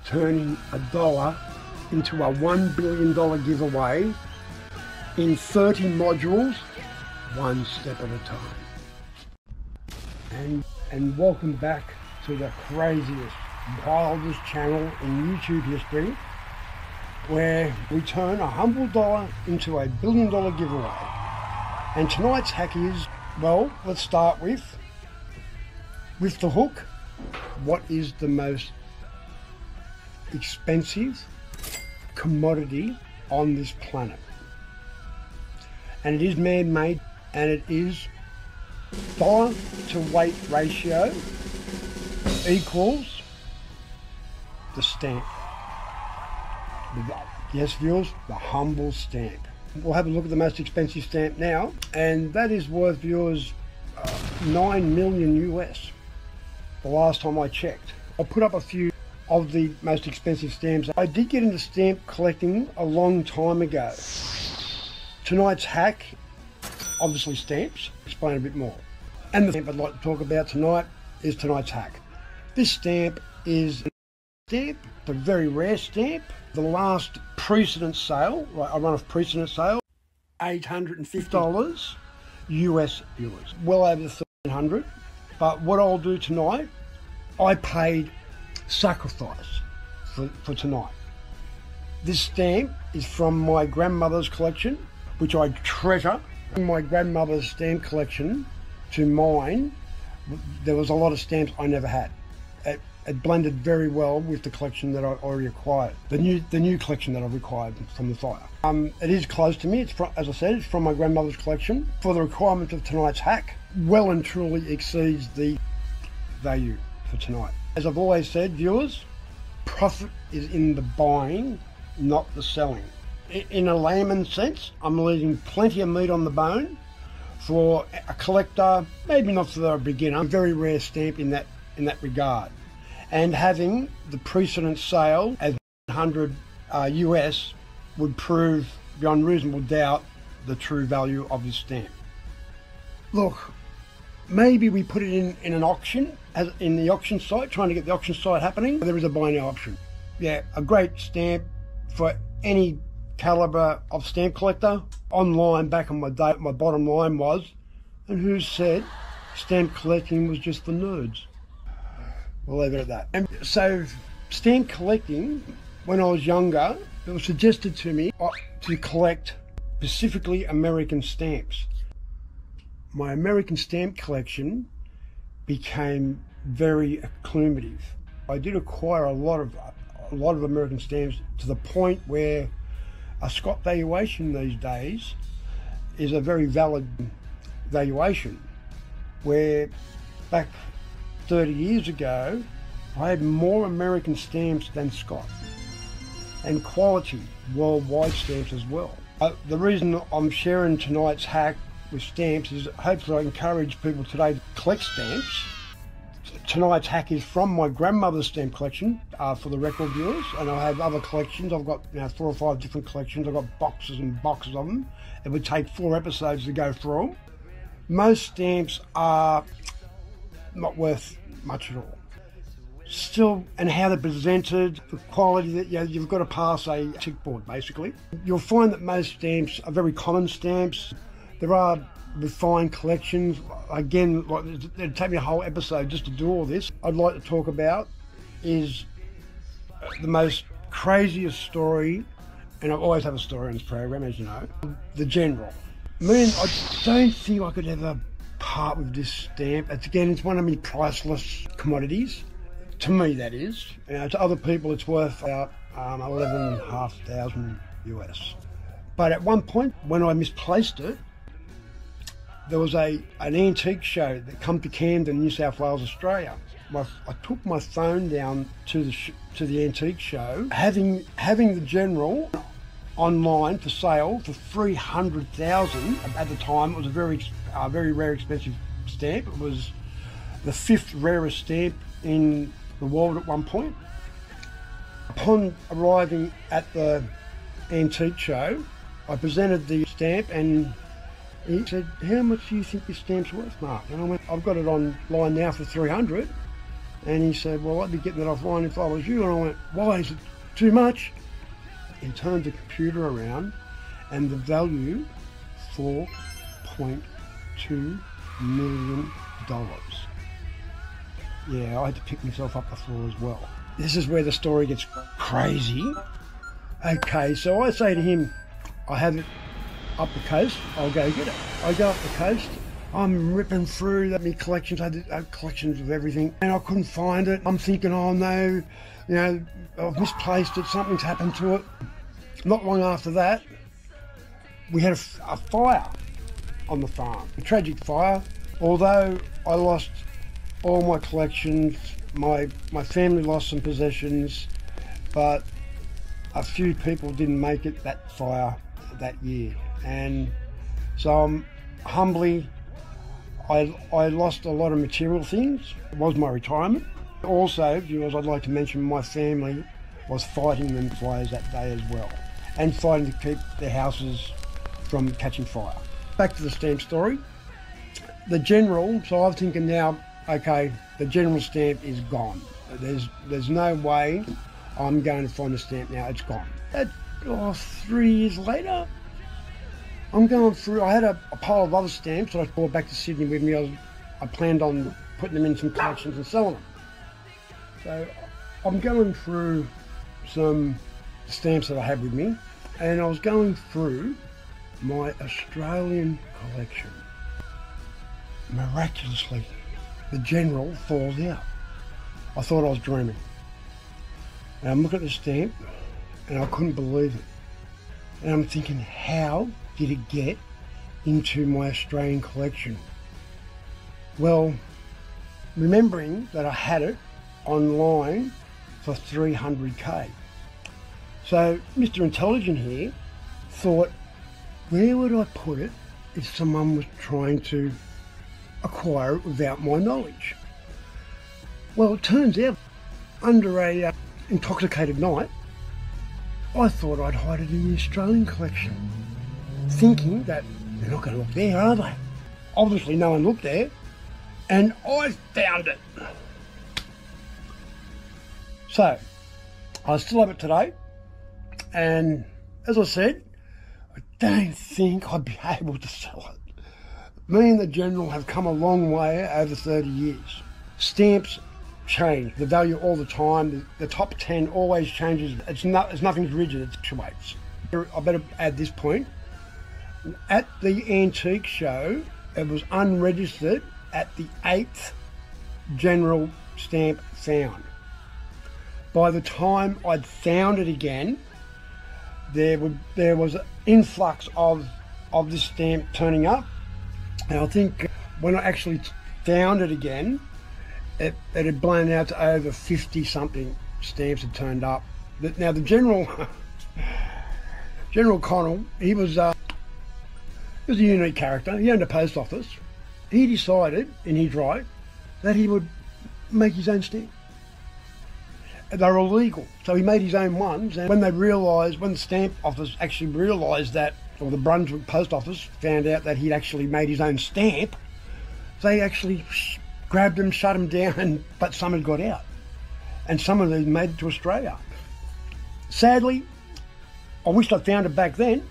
turning $1 into a $1 billion giveaway in 30 modules, one step at a time. And welcome back to the craziest, wildest channel in YouTube history, where we turn a humble dollar into a $1 billion giveaway. And tonight's hack is, well, let's start with the hook. What is the most expensive commodity on this planet? And it is man-made, and it is dollar to weight ratio equals the stamp. Yes, viewers, the humble stamp. We'll have a look at the most expensive stamp now, and that is worth, viewers, 9 million US. The last time I checked. I'll put up a few of the most expensive stamps. I did get into stamp collecting a long time ago. Tonight's hack, obviously stamps, explain a bit more. And the stamp I'd like to talk about tonight is tonight's hack. This stamp is a very rare stamp. The last precedent sale, right, I run a precedent sale, $850 US, viewers, well over $1,300. But what I'll do tonight, I paid sacrifice for tonight. This stamp is from my grandmother's collection, which I treasure. In my grandmother's stamp collection to mine, there was a lot of stamps I never had. It blended very well with the collection that I already acquired, the new collection that I've acquired from the fire. It is close to me. It's from, as I said, it's from my grandmother's collection. For the requirements of tonight's hack, well and truly exceeds the value for tonight. As I've always said, viewers, profit is in the buying, not the selling. In a layman's sense, I'm leaving plenty of meat on the bone for a collector, maybe not for a beginner. A very rare stamp in that regard. And having the precedent sale as 100 US would prove beyond reasonable doubt the true value of this stamp. Look, maybe we put it in an auction, as in the auction site, trying to get the auction site happening. There is a buy now option. Yeah, a great stamp for any caliber of stamp collector. Online back in my day, my bottom line was, and who said stamp collecting was just for nerds? We'll leave it at that. And so stamp collecting, when I was younger, it was suggested to me to collect specifically American stamps. My American stamp collection became very accumulative. I did acquire a lot of American stamps to the point where a Scott valuation these days is a very valid valuation, where back 30 years ago I had more American stamps than Scott, and quality worldwide stamps as well. The reason I'm sharing tonight's hack with stamps is hopefully I encourage people today to collect stamps. Tonight's hack is from my grandmother's stamp collection, for the record, viewers, and I have other collections. I've got 4 or 5 different collections. I've got boxes and boxes of them. It would take 4 episodes to go through them. Most stamps are not worth much at all. Still, and how they're presented, the quality that you've got to pass a tick board basically. You'll find that most stamps are very common stamps. There are refined collections. Again, like, it'd take me a whole episode just to do all this. I'd like to talk about is the most craziest story, and I always have a story on this program, as you know, the General. Man, I don't think I could ever part with this stamp. It's one of many priceless commodities. To me, that is. To other people, it's worth about 11,500 US. But at one point, when I misplaced it, there was an antique show that come to Camden, New South Wales, Australia. I took my phone down to the antique show, having the General online for sale for 300,000. At the time, it was a very rare, expensive stamp. It was the 5th rarest stamp in the world at one point. Upon arriving at the antique show, I presented the stamp and he said, "How much do you think this stamp's worth, Mark?" And I went, "I've got it online now for 300. And he said, well, I'd be getting it offline if I was you. And I went, why? Is it too much? He turned the computer around and the value, $4.2 million. Yeah, I had to pick myself up the floor as well. This is where the story gets crazy. Okay, so I say to him, I have it up the coast, I'll go get it. I go up the coast, I'm ripping through my collections, I had collections of everything, and I couldn't find it. I'm thinking, oh no, you know, I've misplaced it, something's happened to it. Not long after that, we had a fire on the farm, a tragic fire. Although I lost all my collections, my family lost some possessions, but a few people didn't make it that fire that year. And so humbly, I lost a lot of material things. It was my retirement. Also, because I'd like to mention, my family was fighting them fires that day as well, and fighting to keep their houses from catching fire. Back to the stamp story. The general, so I'm thinking now, okay, the general stamp is gone. There's no way I'm going to find the stamp now, it's gone. 3 years later, I'm going through, I had a pile of other stamps that I brought back to Sydney with me. I planned on putting them in some collections and selling them. So I'm going through some stamps that I had with me, and I was going through my Australian collection. Miraculously, the general falls out. I thought I was dreaming. And I'm looking at the stamp and I couldn't believe it. And I'm thinking, how did it get into my Australian collection? Well, remembering that I had it online for 300k. So Mr. Intelligent here thought, where would I put it if someone was trying to acquire it without my knowledge? Well, it turns out, under a intoxicated night, I thought I'd hide it in the Australian collection, thinking that they're not going to look there, are they? Obviously no one looked there, and I found it. So, I still have it today, and as I said, I don't think I'd be able to sell it. Me and the general have come a long way over 30 years. Stamps change, the value all the time. The top 10 always changes. It's nothing's rigid, it fluctuates. I better add this point. At the antique show, it was unregistered at the 8th general stamp found. By the time I'd found it again, there was an influx of this stamp turning up. And I think when I actually found it again, it had blown out to over 50 something stamps had turned up. Now the General Connell, he was a unique character. He owned a post office. He decided in his right that he would make his own stamp. They were illegal, so he made his own ones. And when the stamp office actually realised that, or the Brunswick post office found out that he'd actually made his own stamp, they actually grabbed him, shut him down, but some had got out. And some of them made it to Australia. Sadly, I wished I'd found it back then.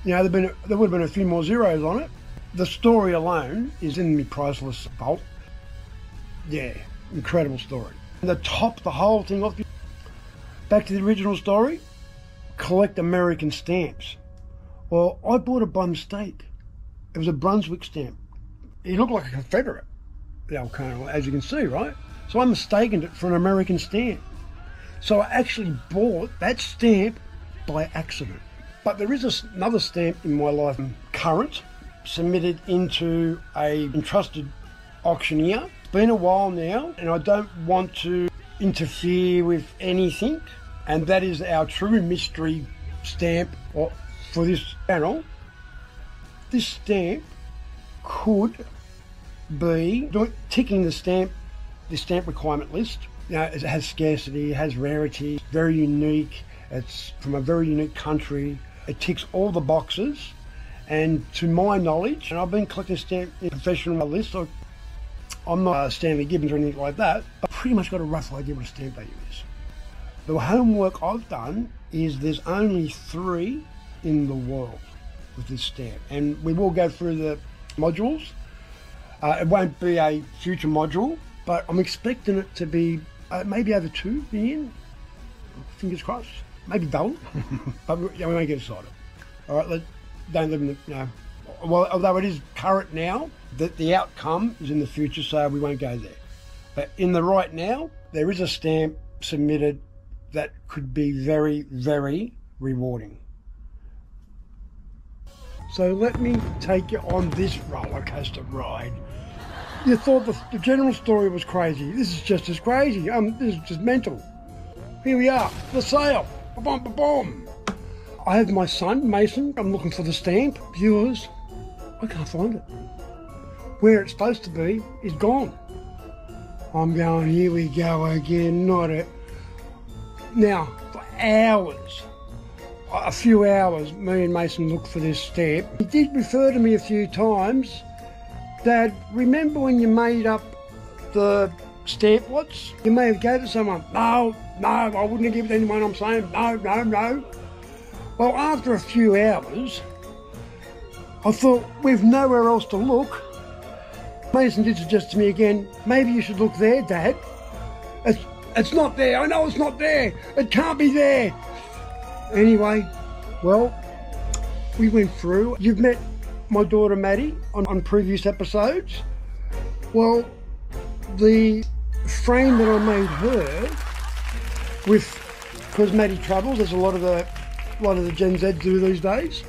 You know, there would have been a few more zeros on it. The story alone is in my priceless vault. Yeah, incredible story. And to top the whole thing off, back to the original story, collect American stamps. Well, I bought it by mistake. It was a Brunswick stamp. He looked like a Confederate, the old Colonel, as you can see, right? So I mistaken it for an American stamp. So I actually bought that stamp by accident. But there is another stamp in my life, current, submitted into a entrusted auctioneer. It's been a while now, and I don't want to interfere with anything. And that is our True Mystery stamp for this channel. This stamp could be ticking the stamp requirement list. You know, it has scarcity, it has rarity, it's very unique, it's from a very unique country. It ticks all the boxes, and to my knowledge, and I've been collecting stamps in professional list, I'm not Stanley Gibbons or anything like that, but pretty much got a rough idea what a stamp value is. The homework I've done is there's only 3 in the world with this stamp, and we will go through the modules. It won't be a future module, but I'm expecting it to be maybe over 2 million. Fingers crossed. Maybe double, but we won't get excited. All right, don't live in the, you know, well, although it is current now, that the outcome is in the future, so we won't go there. But in the right now, there is a stamp submitted that could be very, very rewarding. So let me take you on this roller coaster ride. You thought the general story was crazy. This is just as crazy. This is just mental. Here we are, the sale. Ba-bom, ba-bom. I have my son, Mason. I'm looking for the stamp. Viewers, I can't find it. Where it's supposed to be is gone. I'm going, here we go again, not it. Now, for hours, a few hours, me and Mason looked for this stamp. He did refer to me a few times. Dad, remember when you made up the stamp lots? You may have gave it to someone. No, I wouldn't have given it to anyone. I'm saying no. Well, after a few hours, I thought, we've nowhere else to look. Mason did suggest to me again, maybe you should look there, Dad. It's not there. I know it's not there. It can't be there. Anyway, well, we went through. You've met my daughter Maddie on previous episodes. Well, the frame that I made her with, because Maddie travels, there's a lot of the Gen Z do these days.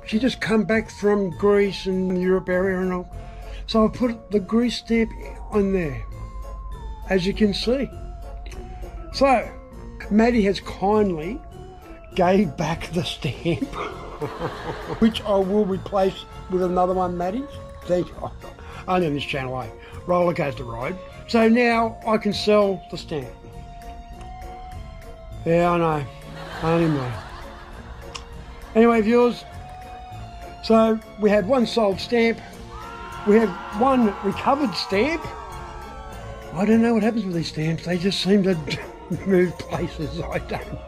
She just come back from Greece and the Europe area and all. So I put the Greece stamp on there, as you can see. So, Maddie has kindly gave back the stamp, which I will replace with another one, Maddie. Thank you. Only on this channel, roller coaster ride. So now I can sell the stamp. Yeah, I know. Only me. Anyway, viewers, so we had one sold stamp. We have one recovered stamp. I don't know what happens with these stamps. They just seem to move places. I don't know.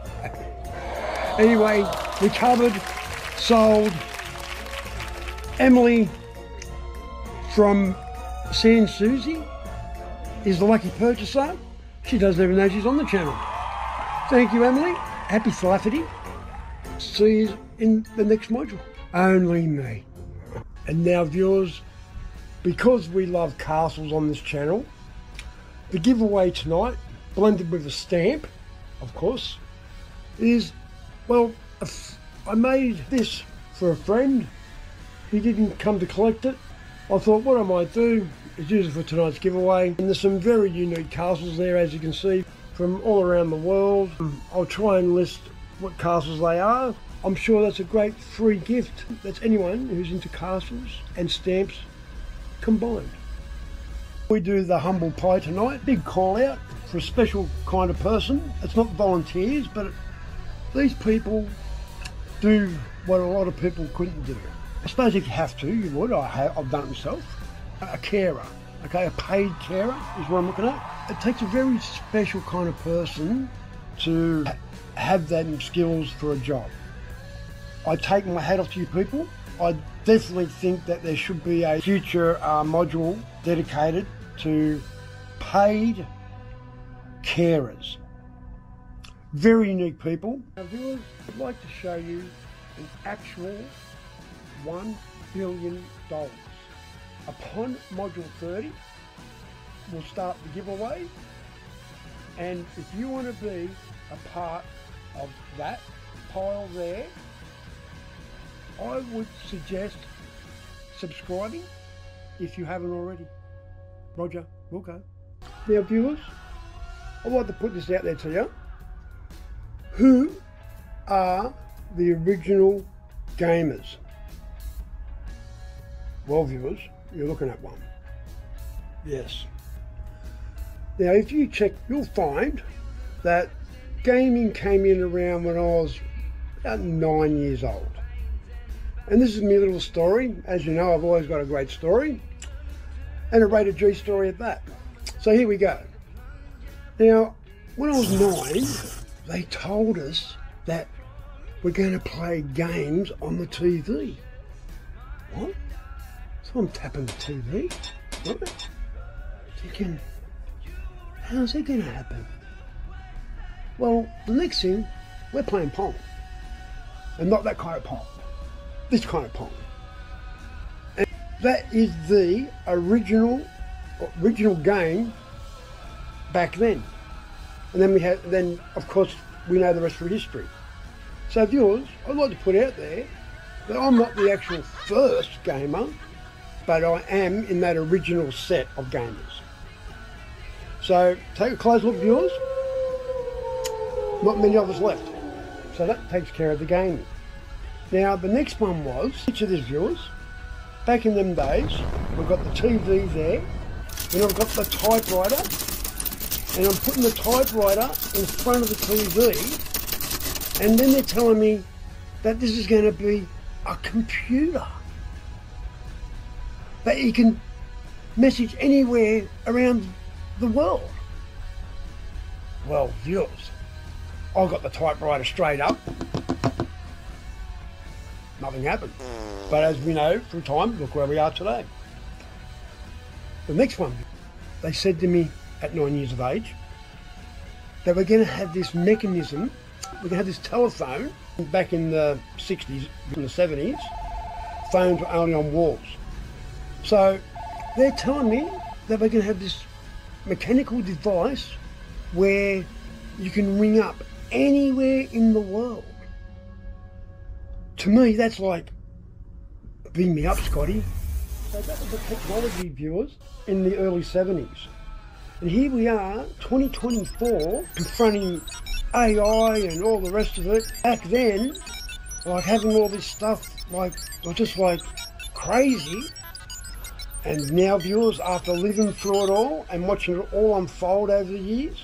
Anyway, recovered, sold. Emily from San Susie is the lucky purchaser. She doesn't even know she's on the channel. Thank you, Emily. Happy Philaphity. See you in the next module. Only me. And now, viewers, because we love castles on this channel, the giveaway tonight, blended with a stamp, of course, is, well, I made this for a friend. He didn't come to collect it. I thought what I might do is use it for tonight's giveaway. And there's some very unique castles there, as you can see, from all around the world. I'll try and list what castles they are. I'm sure that's a great free gift. That's anyone who's into castles and stamps combined. We do the humble pie tonight. Big call out for a special kind of person. It's not volunteers, but these people do what a lot of people couldn't do. I suppose if you have to, you would. I've done it myself. A carer, okay, a paid carer is what I'm looking at. It takes a very special kind of person to have them skills for a job. I take my hat off to you people. I definitely think that there should be a future module dedicated to paid carers. Very unique people. Now viewers, I'd like to show you an actual $1 billion. Upon module 30, we'll start the giveaway. And if you want to be a part of that pile there, I would suggest subscribing if you haven't already. Roger, we'll go. Now viewers, I'd like to put this out there to you. Who are the original gamers? Well viewers, you're looking at one. Yes. Now if you check, you'll find that gaming came in around when I was about 9 years old. And this is my little story. As you know, I've always got a great story. and a rated G story at that. So here we go. Now, when I was 9, they told us that we're going to play games on the TV. What? So I'm tapping the TV, right? Thinking, how's that going to happen? Well, the next thing, we're playing Pong. And not that kind of Pong. This kind of Pong. And that is the original game back then. And then of course we know the rest of history. So viewers, I'd like to put out there that I'm not the actual first gamer, but I am in that original set of gamers. So take a close look, viewers. Not many of us left. So that takes care of the gaming. Now the next one was, picture this, viewers, back in them days, we've got the TV there, and I've got the typewriter, and I'm putting the typewriter in front of the TV, and then they're telling me that this is going to be a computer, that you can message anywhere around the world. Well, viewers, I got the typewriter straight up. Nothing happened. But as we know through time, look where we are today. The next one, they said to me at 9 years of age that we're going to have this mechanism, we're going to have this telephone. Back in the 60s, in the 70s, phones were only on walls. So they're telling me that we're going to have this mechanical device where you can ring up anywhere in the world. To me, that's like, bring me up, Scotty. So that was the technology, viewers, in the early 70s. And here we are, 2024, confronting AI and all the rest of it. Back then, like having all this stuff, like, was just like crazy. And now, viewers, after living through it all and watching it all unfold over the years,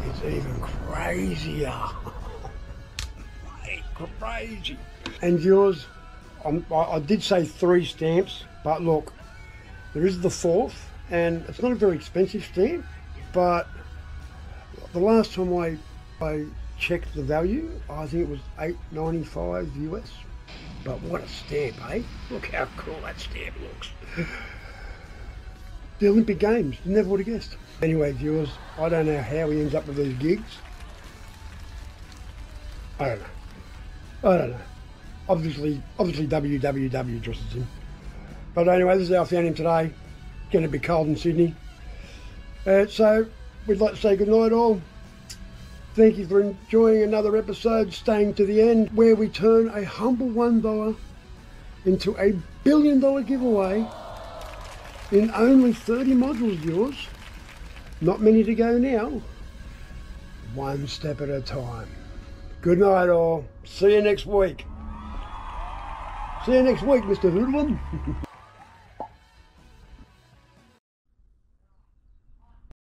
it's even crazier. Crazy. And viewers, I did say 3 stamps, but look, there is the 4th, and it's not a very expensive stamp, but the last time I checked the value, I think it was $8.95 US. But what a stamp, eh? Look how cool that stamp looks. The Olympic Games, you never would have guessed. Anyway, viewers, I don't know how he ends up with these gigs. I don't know. Obviously WWW dresses him. But anyway, this is how I found him today. It's going to be cold in Sydney. So, we'd like to say goodnight all. Thank you for enjoying another episode, staying to the end, where we turn a humble $1 into a $1 billion giveaway in only 30 modules, viewers. Not many to go now. One step at a time. Good night all. See you next week. See you next week, Mr. Hoodlum.